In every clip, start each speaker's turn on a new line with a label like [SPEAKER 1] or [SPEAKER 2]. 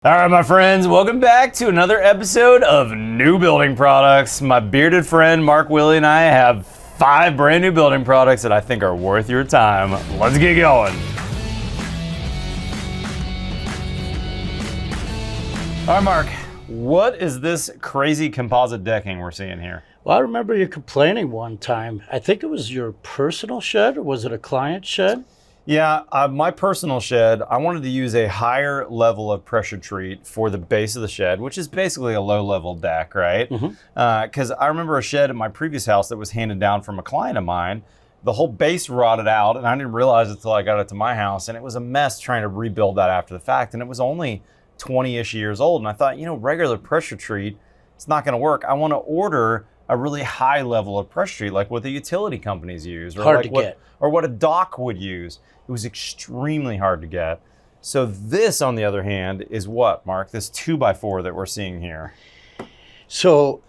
[SPEAKER 1] All right, my friends, welcome back to another episode of New Building Products. My bearded friend Mark Willie and I have 5 brand new building products that I think are worth your time. Let's get going. All right, Mark, what is this crazy composite decking we're seeing here?
[SPEAKER 2] Well, I remember you complaining one time. I think it was your personal shed, or was it a client shed?
[SPEAKER 1] Yeah, my personal shed, I wanted to use a higher level of pressure treat for the base of the shed, which is basically a low-level deck, right? Because I remember a shed at my previous house that was handed down from a client of mine. The whole base rotted out, and I didn't realize it until I got it to my house, and it was a mess trying to rebuild that after the fact, and it was only 20-ish years old, and I thought, regular pressure treat, it's not going to work. I want to order a really high level of pressure treat, like what the utility companies use, or or what a dock would use. It was extremely hard to get. So this, on the other hand, is what, Mark? This 2x4 that we're seeing here.
[SPEAKER 2] So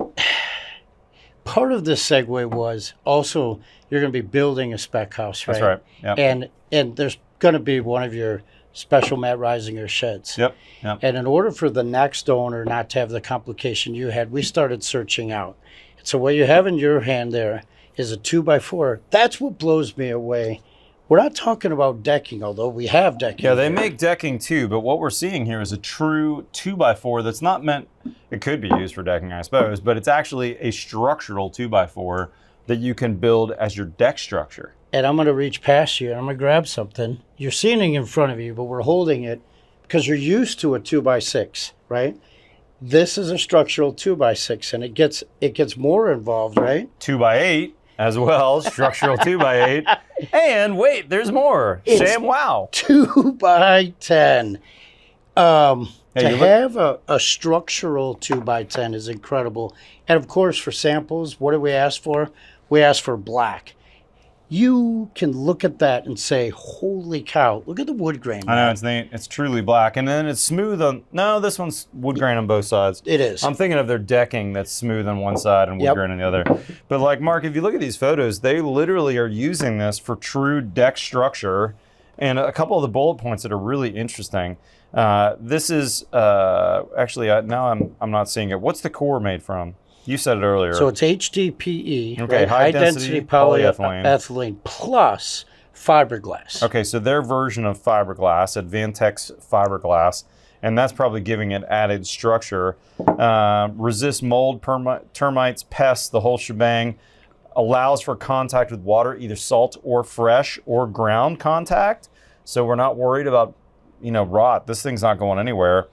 [SPEAKER 2] part of this segue was also you're going to be building a spec house, right?
[SPEAKER 1] That's right. Yep.
[SPEAKER 2] And there's going to be one of your special Matt Risinger sheds.
[SPEAKER 1] Yep.
[SPEAKER 2] And in order for the next owner not to have the complication you had, we started searching out. So what you have in your hand there is a 2x4. That's what blows me away. We're not talking about decking, although we have decking.
[SPEAKER 1] Yeah, they make decking too, but what we're seeing here is a true 2x4 that's not meant, it could be used for decking, I suppose, but it's actually a structural 2x4 that you can build as your deck structure.
[SPEAKER 2] And I'm going to reach past you and I'm going to grab something. You're seeing it in front of you, but we're holding it because you're used to a 2x6, right? This is a structural 2x6, and it gets more involved, right?
[SPEAKER 1] 2x8 as well, structural 2x8. And wait, there's more. Sam, wow.
[SPEAKER 2] 2x10. To have a structural 2x10 is incredible. And of course, for samples, what do we ask for? We ask for black. You can look at that and say, holy cow, look at the wood grain.
[SPEAKER 1] I know, it's neat. It's truly black. And then it's smooth on, no, this one's wood grain on both sides.
[SPEAKER 2] It is.
[SPEAKER 1] I'm thinking of their decking that's smooth on one side and wood grain on the other. But like, Mark, if you look at these photos, they literally are using this for true deck structure. And a couple of the bullet points that are really interesting. This is, actually, now I'm not seeing it. What's the core made from? You said it earlier.
[SPEAKER 2] So it's HDPE,
[SPEAKER 1] okay,
[SPEAKER 2] right?
[SPEAKER 1] high density
[SPEAKER 2] polyethylene plus fiberglass.
[SPEAKER 1] Okay, so their version of fiberglass, Advantex fiberglass, and that's probably giving it added structure. Resist mold, termites, pests, the whole shebang. Allows for contact with water, either salt or fresh or ground contact. So we're not worried about, rot. This thing's not going anywhere.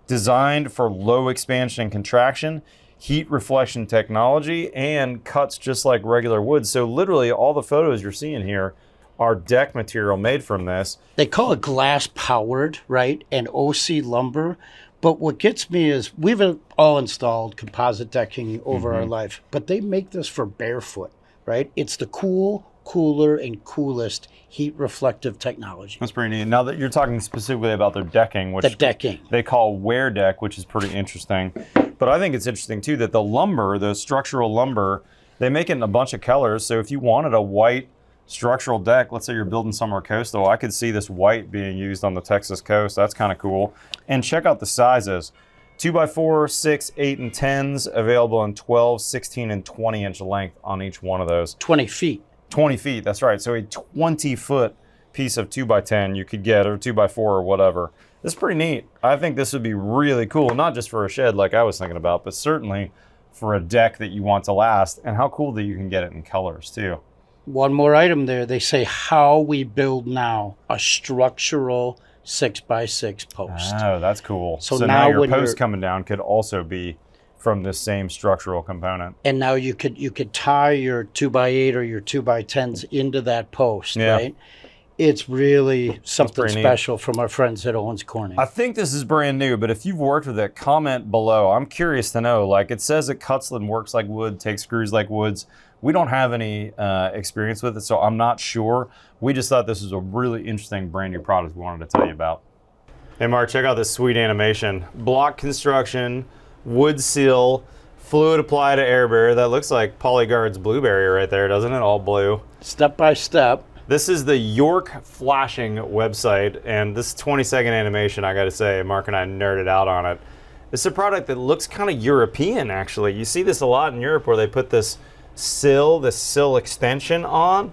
[SPEAKER 1] Designed for low expansion and contraction. Heat reflection technology, and cuts just like regular wood. So literally all the photos you're seeing here are deck material made from this.
[SPEAKER 2] They call it glass powered, right? And OC lumber. But what gets me is we've all installed composite decking over our life, but they make this for barefoot, right? It's the cooler and coolest heat reflective technology.
[SPEAKER 1] That's pretty neat. Now that you're talking specifically about their decking, which they call wear deck, which is pretty interesting. But I think it's interesting too that the lumber, the structural lumber, they make it in a bunch of colors. So if you wanted a white structural deck, let's say you're building somewhere coastal, I could see this white being used on the Texas coast. That's kind of cool. And check out the sizes. 2x4, 6, 8, and 10s available in 12, 16, and 20-inch length on each one of those.
[SPEAKER 2] 20 feet.
[SPEAKER 1] 20 feet, that's right. So a 20-foot piece of 2x10 you could get, or 2x4 or whatever. This is pretty neat. I think this would be really cool, not just for a shed like I was thinking about, but certainly for a deck that you want to last. And how cool that you can get it in colors too.
[SPEAKER 2] One more item there. They say how we build now a structural 6x6 post.
[SPEAKER 1] Oh, that's cool.
[SPEAKER 2] So
[SPEAKER 1] now your post coming down could also be from this same structural component.
[SPEAKER 2] And now you could tie your 2x8 or your 2x10s into that post, right? It's really something special from our friends at Owens Corning.
[SPEAKER 1] I think this is brand new, but if you've worked with it, comment below. I'm curious to know. Like, it says it cuts and works like wood, takes screws like woods. We don't have any experience with it, so I'm not sure. We just thought this was a really interesting brand new product we wanted to tell you about. Hey Mark, check out this sweet animation. Block construction, wood seal, fluid applied to air barrier. That looks like Polyguard's blueberry right there, doesn't it? All blue.
[SPEAKER 2] Step by step.
[SPEAKER 1] This is the York flashing website, and this 20-second animation, I gotta say, Mark and I nerded out on it. It's a product that looks kind of European, actually. You see this a lot in Europe where they put this sill extension on,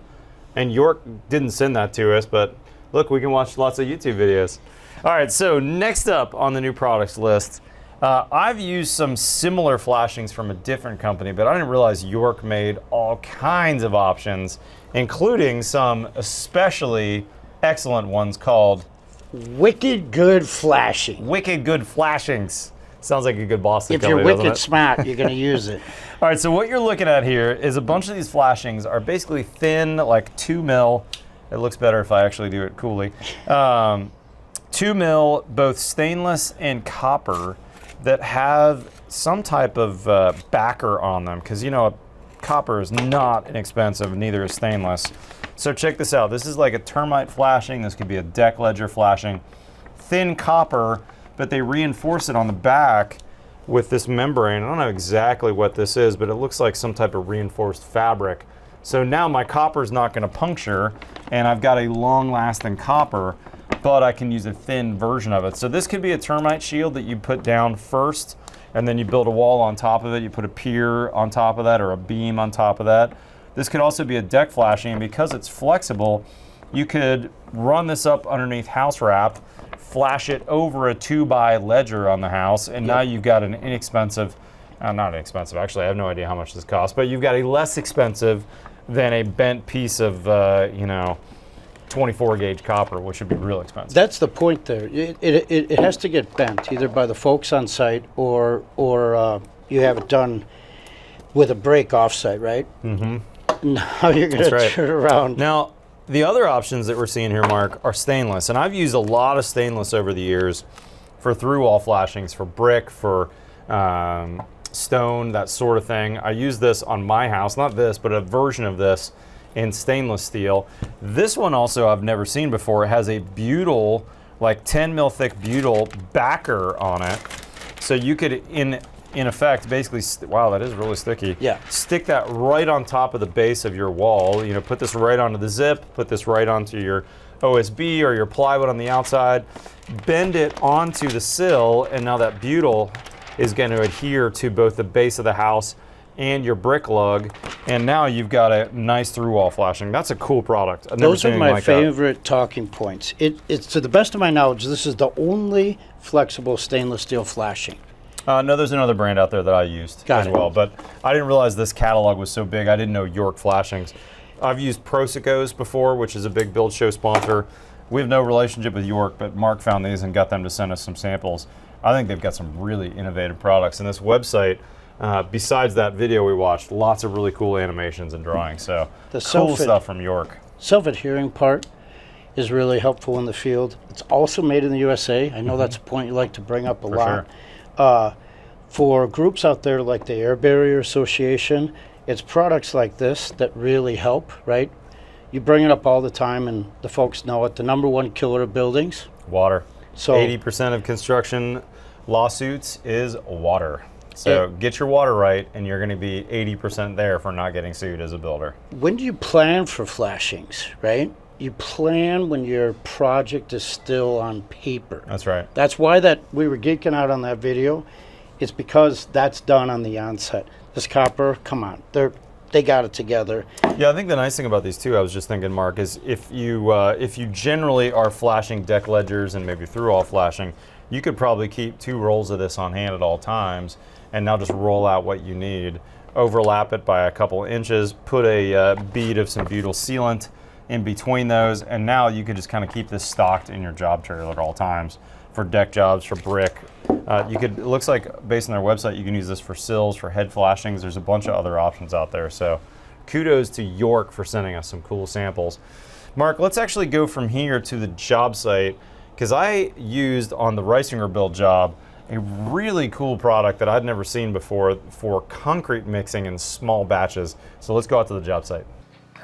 [SPEAKER 1] and York didn't send that to us, but look, we can watch lots of YouTube videos. All right, so next up on the new products list, I've used some similar flashings from a different company, but I didn't realize York made all kinds of options, including some especially excellent ones called
[SPEAKER 2] Wicked Good Flashing.
[SPEAKER 1] Wicked Good Flashings. Sounds like a good Boston
[SPEAKER 2] If
[SPEAKER 1] company,
[SPEAKER 2] you're
[SPEAKER 1] doesn't
[SPEAKER 2] wicked
[SPEAKER 1] it?
[SPEAKER 2] smart, you're going to use it.
[SPEAKER 1] All right, so what you're looking at here is a bunch of these flashings are basically thin, like 2 mil. It looks better if I actually do it coolly. 2 mil, both stainless and copper, that have some type of backer on them, because you know copper is not inexpensive, neither is stainless. So check this out. This is like a termite flashing. This could be a deck ledger flashing. Thin copper, but they reinforce it on the back with this membrane. I don't know exactly what this is, but it looks like some type of reinforced fabric. So now my copper is not going to puncture, and I've got a long-lasting copper, but I can use a thin version of it. So this could be a termite shield that you put down first, and then you build a wall on top of it. You put a pier on top of that or a beam on top of that. This could also be a deck flashing, and because it's flexible, you could run this up underneath house wrap, flash it over a 2x ledger on the house, and now you've got an inexpensive, not inexpensive, actually I have no idea how much this costs, but you've got a less expensive than a bent piece of, you know, 24 gauge copper, which would be real expensive.
[SPEAKER 2] That's the point there. It has to get bent either by the folks on site or you have it done with a break off site, right? Mm-hmm. Now you're going to turn around.
[SPEAKER 1] Now, the other options that we're seeing here, Mark, are stainless. And I've used a lot of stainless over the years for through-wall flashings, for brick, for stone, that sort of thing. I use this on my house, not this, but a version of this in stainless steel. This one also I've never seen before. It has a butyl, like 10 mil thick butyl backer on it. So you could, in effect, basically, wow, that is really sticky.
[SPEAKER 2] Yeah.
[SPEAKER 1] Stick that right on top of the base of your wall. You know, put this right onto the zip, put this right onto your OSB or your plywood on the outside, bend it onto the sill, and now that butyl is going to adhere to both the base of the house and your brick lug, and now you've got a nice through-wall flashing. That's a cool product. I've never
[SPEAKER 2] Those
[SPEAKER 1] seen
[SPEAKER 2] are
[SPEAKER 1] anything
[SPEAKER 2] my
[SPEAKER 1] like that.
[SPEAKER 2] favorite talking points. It's to the best of my knowledge, this is the only flexible stainless steel flashing.
[SPEAKER 1] No, there's another brand out there that I used as well, but I didn't realize this catalog was so big. I didn't know York flashings. I've used Prosecco's before, which is a big build show sponsor. We have no relationship with York, but Mark found these and got them to send us some samples. I think they've got some really innovative products. And this website, besides that video we watched, lots of really cool animations and drawings. So cool stuff from York.
[SPEAKER 2] Self-adhering part is really helpful in the field. It's also made in the USA. I know that's a point you like to bring up a lot. Sure. For groups out there like the Air Barrier Association, it's products like this that really help, right? You bring it up all the time and the folks know it. The #1 killer of buildings?
[SPEAKER 1] Water.
[SPEAKER 2] So
[SPEAKER 1] 80% of construction lawsuits is water. So get your water right, and you're going to be 80% there for not getting sued as a builder.
[SPEAKER 2] When do you plan for flashings, right? You plan when your project is still on paper.
[SPEAKER 1] That's right.
[SPEAKER 2] That's why we were geeking out on that video. It's because that's done on the onset. This copper, come on, they got it together.
[SPEAKER 1] Yeah, I think the nice thing about these too, I was just thinking, Mark, is if you generally are flashing deck ledgers and maybe through-all flashing, you could probably keep 2 rolls of this on hand at all times, and now just roll out what you need, overlap it by a couple inches, put a bead of some butyl sealant in between those, and now you could just kind of keep this stocked in your job trailer at all times for deck jobs, for brick. It looks like, based on their website, you can use this for sills, for head flashings. There's a bunch of other options out there. So kudos to York for sending us some cool samples. Mark, let's actually go from here to the job site, because I used on the Reisinger build job a really cool product that I'd never seen before for concrete mixing in small batches. So let's go out to the job site.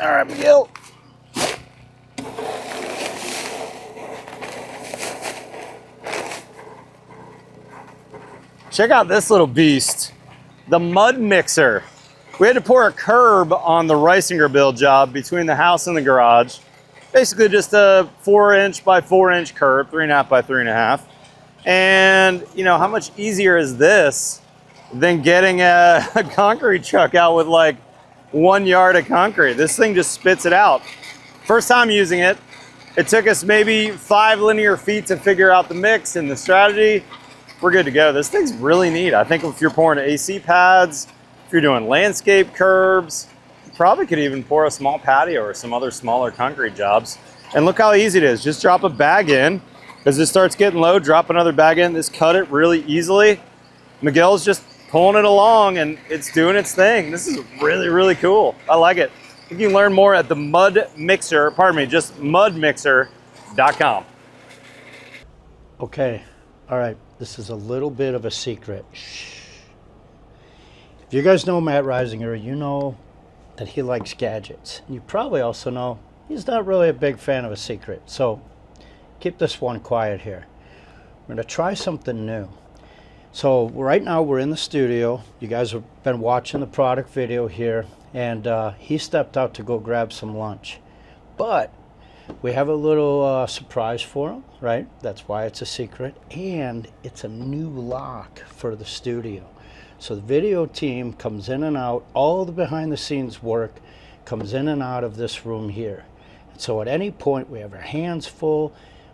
[SPEAKER 2] All right, Miguel.
[SPEAKER 1] Check out this little beast, the mud mixer. We had to pour a curb on the Reisinger build job between the house and the garage. Basically just a 4" by 4" curb, 3.5 by 3.5. And you know, how much easier is this than getting a concrete truck out with like 1 yard of concrete? This thing just spits it out. First time using it, it took us maybe 5 linear feet to figure out the mix and the strategy. We're good to go. This thing's really neat. I think if you're pouring AC pads, if you're doing landscape curbs, you probably could even pour a small patio or some other smaller concrete jobs. And look how easy it is. Just drop a bag in. As it starts getting low, drop another bag in. This cut it really easily. Miguel's just pulling it along and it's doing its thing. This is really, really cool. I like it. You can learn more at the Mud Mixer, just mudmixer.com.
[SPEAKER 2] Okay, all right, this is a little bit of a secret. Shh. If you guys know Matt Reisinger, you know that he likes gadgets. You probably also know he's not really a big fan of a secret. So keep this one quiet here. We're gonna try something new. So right now we're in the studio. You guys have been watching the product video here, and he stepped out to go grab some lunch. But we have a little surprise for him, right? That's why it's a secret. And it's a new lock for the studio. So the video team comes in and out, all the behind the scenes work comes in and out of this room here. So at any point we have our hands full,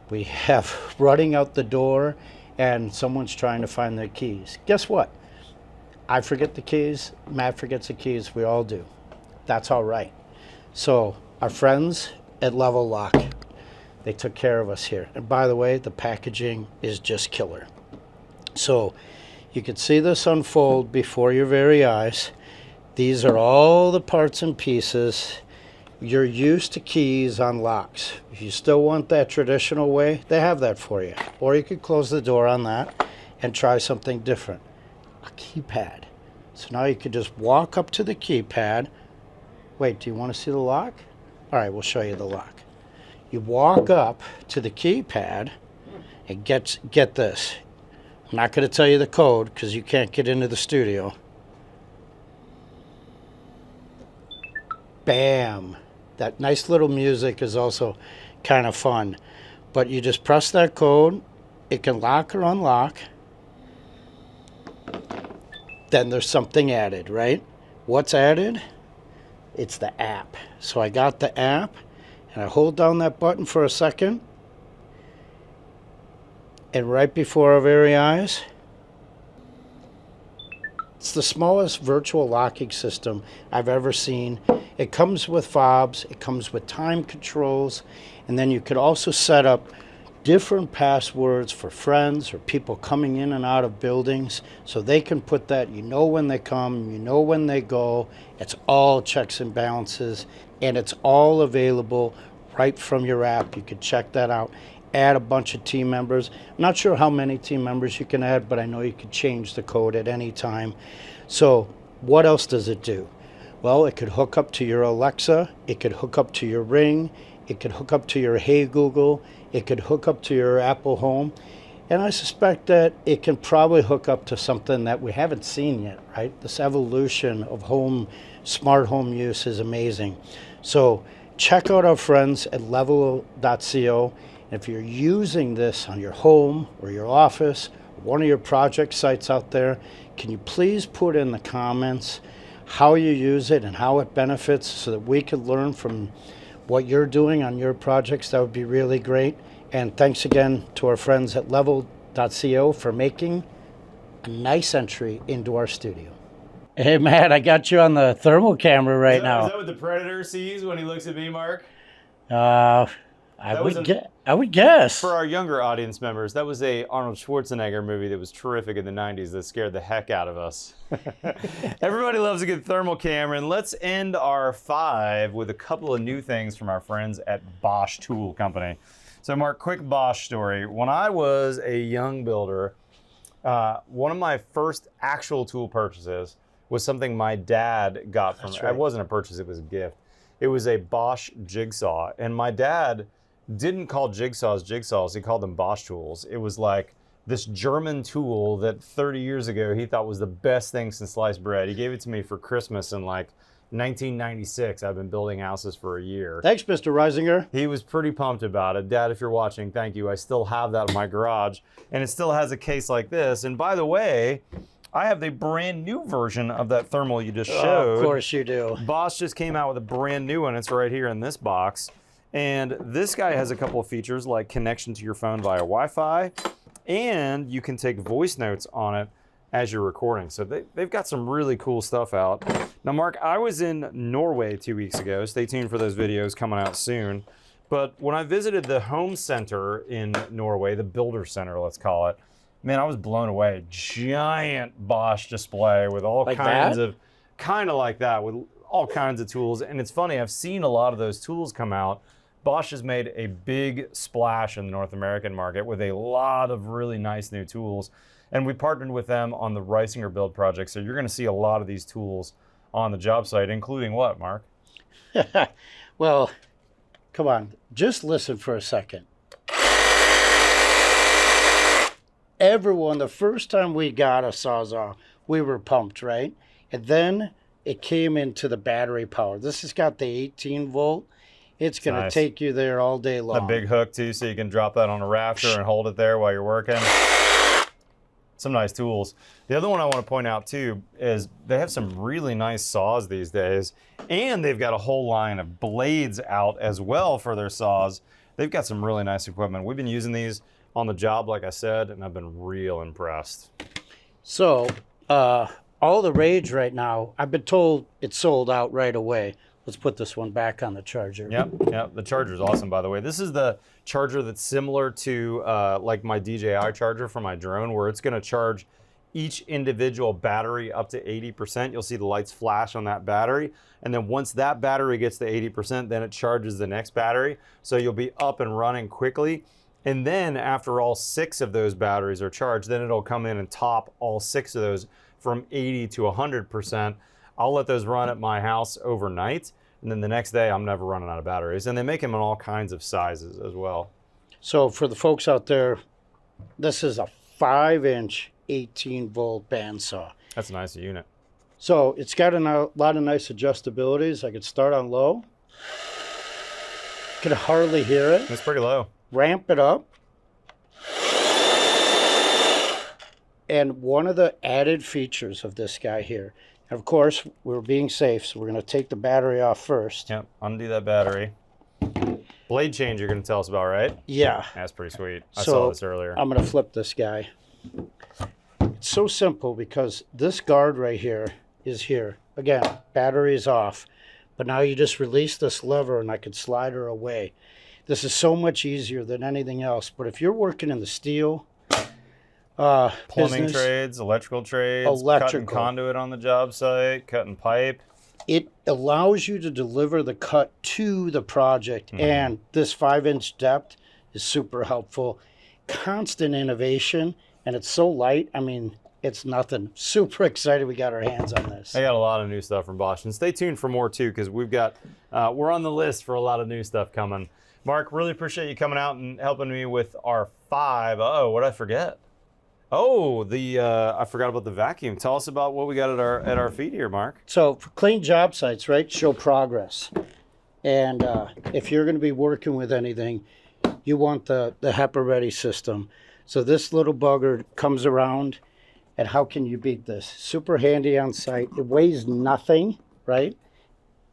[SPEAKER 2] we have running out the door, and someone's trying to find their keys. Guess what? I forget the keys, Matt forgets the keys, we all do. That's all right. So our friends at Level Lock, they took care of us here. And by the way, the packaging is just killer. So you can see this unfold before your very eyes. These are all the parts and pieces. You're used to keys on locks. If you still want that traditional way, they have that for you. Or you could close the door on that and try something different. A keypad. So now you could just walk up to the keypad. Wait, do you want to see the lock? All right, we'll show you the lock. You walk up to the keypad and get this. I'm not going to tell you the code because you can't get into the studio. Bam. That nice little music is also kind of fun. But you just press that code. It can lock or unlock. Then there's something added, right? What's added? It's the app. So I got the app, and I hold down that button for a second. And right before our very eyes, it's the smallest virtual locking system I've ever seen. It comes with fobs, it comes with time controls, and then you could also set up different passwords for friends or people coming in and out of buildings, so they can put that, you know when they come, you know when they go. It's all checks and balances, and it's all available right from your app. You can check that out. Add a bunch of team members. I'm not sure how many team members you can add, but I know you can change the code at any time. So what else does it do? Well, it could hook up to your Alexa, it could hook up to your Ring, it could hook up to your Hey Google, it could hook up to your Apple Home, and I suspect that it can probably hook up to something that we haven't seen yet, right? This evolution of smart home use is amazing. So check out our friends at level.co. If you're using this on your home or your office, or one of your project sites out there, can you please put in the comments how you use it and how it benefits so that we can learn from what you're doing on your projects? That would be really great. And thanks again to our friends at level.co for making a nice entry into our studio. Hey, Matt, I got you on the thermal camera right now.
[SPEAKER 1] Is that what the Predator sees when he looks at me, Mark?
[SPEAKER 2] I would guess.
[SPEAKER 1] For our younger audience members, that was a Arnold Schwarzenegger movie that was terrific in the 90s that scared the heck out of us. Everybody loves a good thermal camera, and let's end our 5 with a couple of new things from our friends at Bosch Tool Company. So Mark, quick Bosch story. When I was a young builder, one of my first actual tool purchases was something my dad got from me. Right. It wasn't a purchase, it was a gift. It was a Bosch jigsaw, and my dad didn't call jigsaws, he called them Bosch tools. It was like this German tool that 30 years ago he thought was the best thing since sliced bread. He gave it to me for Christmas in like 1996. I've been building houses for a year.
[SPEAKER 2] Thanks, Mr. Reisinger.
[SPEAKER 1] He was pretty pumped about it. Dad, if you're watching, thank you. I still have that in my garage, and it still has a case like this. And by the way, I have the brand new version of that thermal you just showed.
[SPEAKER 2] Of course you do.
[SPEAKER 1] Bosch just came out with a brand new one. It's right here in this box. And this guy has a couple of features like connection to your phone via Wi-Fi, and you can take voice notes on it as you're recording. So they've got some really cool stuff out. Now, Mark, I was in Norway 2 weeks ago. Stay tuned for those videos coming out soon. But when I visited the home center in Norway, the builder center, let's call it, man, I was blown away. Giant Bosch display with all
[SPEAKER 2] like
[SPEAKER 1] kinds
[SPEAKER 2] that?
[SPEAKER 1] of, kind of like that, with all kinds of tools. And it's funny, I've seen a lot of those tools come out. Bosch has made a big splash in the North American market with a lot of really nice new tools. And we partnered with them on the Reisinger build project. So you're going to see a lot of these tools on the job site, including what, Mark?
[SPEAKER 2] Well, come on. Just listen for a second. Everyone, the first time we got a Sawzall, we were pumped, right? And then it came into the battery power. This has got the 18 volt. It's going to take you there all day long.
[SPEAKER 1] A big hook too, so you can drop that on a rafter and hold it there while you're working. Some nice tools. The other one I want to point out too is they have some really nice saws these days, and they've got a whole line of blades out as well for their saws. They've got some really nice equipment. We've been using these on the job, like I said, and I've been real impressed.
[SPEAKER 2] So, all the rage right now, I've been told it's sold out right away. Let's put this one back on the charger.
[SPEAKER 1] Yep. The charger's awesome, by the way. This is the charger that's similar to like my DJI charger for my drone, where it's going to charge each individual battery up to 80%. You'll see the lights flash on that battery. And then once that battery gets to 80%, then it charges the next battery. So you'll be up and running quickly. And then after all 6 of those batteries are charged, then it'll come in and top all 6 of those from 80 to 100%. I'll let those run at my house overnight, and then the next day I'm never running out of batteries. And they make them in all kinds of sizes as well.
[SPEAKER 2] So for the folks out there, this is a 5-inch 18 volt bandsaw.
[SPEAKER 1] That's a nice unit.
[SPEAKER 2] So it's got a lot of nice adjustabilities. I could start on low. Could hardly hear it.
[SPEAKER 1] It's pretty low.
[SPEAKER 2] Ramp it up. And one of the added features of this guy here, and of course, we're being safe, so we're going to take the battery off first.
[SPEAKER 1] Yep, undo that battery. Blade change you're going to tell us about, right?
[SPEAKER 2] Yeah.
[SPEAKER 1] That's pretty sweet. I saw this earlier.
[SPEAKER 2] I'm going to flip this guy. It's so simple because this guard right here is here. Again, battery is off. But now you just release this lever and I could slide her away. This is so much easier than anything else. But if you're working in the steel,
[SPEAKER 1] plumbing trades, electrical trades, cutting conduit on the job site, cutting pipe.
[SPEAKER 2] It allows you to deliver the cut to the project. And this 5-inch depth is super helpful. Constant innovation, and it's so light. I mean, it's nothing. Super excited we got our hands on this.
[SPEAKER 1] I got a lot of new stuff from Bosch, and stay tuned for more too, because we've got we're on the list for a lot of new stuff coming. Mark, really appreciate you coming out and helping me with our 5. Oh, what did I forget? Oh, I forgot about the vacuum. Tell us about what we got at our feet here, Mark.
[SPEAKER 2] So for clean job sites, right, show progress. And if you're going to be working with anything, you want the HEPA ready system. So this little bugger comes around, and how can you beat this? Super handy on site. It weighs nothing, right?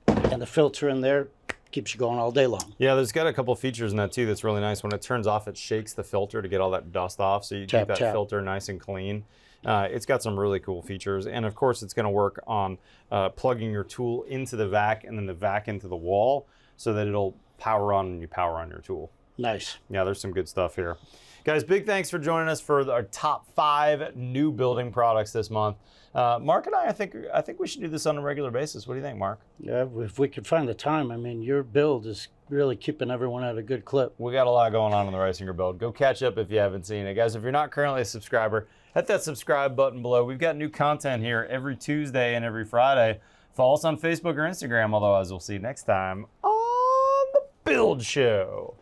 [SPEAKER 2] And the filter in there keeps you going all day long.
[SPEAKER 1] Yeah, there's got a couple features in that too that's really nice. When it turns off, it shakes the filter to get all that dust off, so you keep that filter nice and clean. It's got some really cool features, and of course it's going to work on plugging your tool into the vac and then the vac into the wall, so that it'll power on when you power on your tool.
[SPEAKER 2] Nice.
[SPEAKER 1] Yeah, there's some good stuff here. Guys, big thanks for joining us for our top 5 new building products this month. Mark and I think we should do this on a regular basis. What do you think, Mark?
[SPEAKER 2] Yeah, if we could find the time. I mean, your build is really keeping everyone at a good clip.
[SPEAKER 1] We got a lot going on in the Reisinger build. Go catch up if you haven't seen it. Guys, if you're not currently a subscriber, hit that subscribe button below. We've got new content here every Tuesday and every Friday. Follow us on Facebook or Instagram, although as we'll see next time on The Build Show.